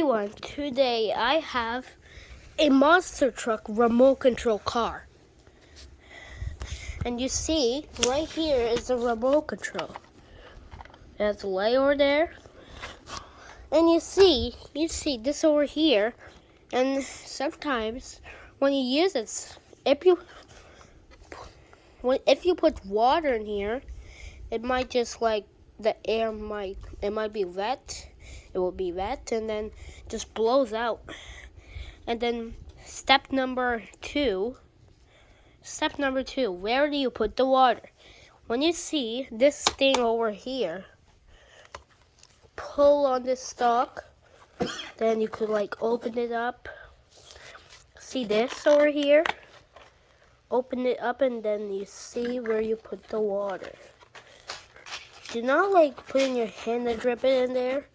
everyone, today I have a monster truck remote control car. And you see, right here is the remote control. There's a light over there. And you see this over here. And sometimes when you use it, if you put water in here, it might just like the air might be wet. It will be wet and then just blows out. And then step number two, where do you put the water? When you see this thing over here, pull on this stalk, then you could like open it up. See this over here? Open it up and then you see where you put the water. Do not like put in your hand and drip it in there.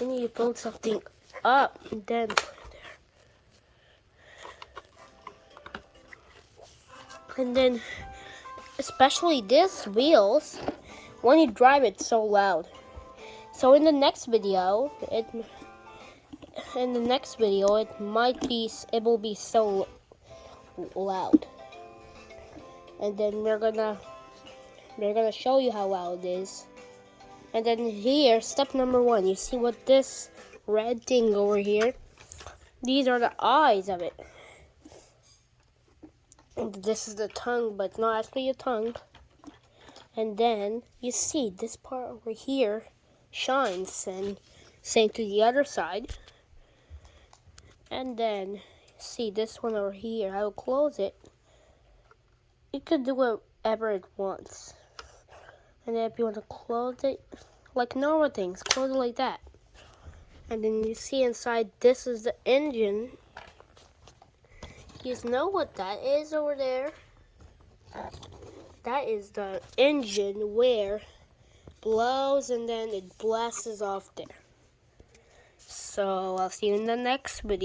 And you build something up and then put it there. And then, especially this wheels, when you drive it's so loud. So in the next video, it will be so loud. And then we're gonna show you how loud it is. And then here, step number 1, you see what this red thing over here? These are the eyes of it. And this is the tongue, but it's not actually a tongue. And then you see this part over here shines, and same to the other side. And then see this one over here. I will close it. It could do whatever it wants. And then if you want to close it like normal things, close it like that. And then you see inside, this is the engine. You know what that is over there? That is the engine where it blows and then it blasts off there. So I'll see you in the next video.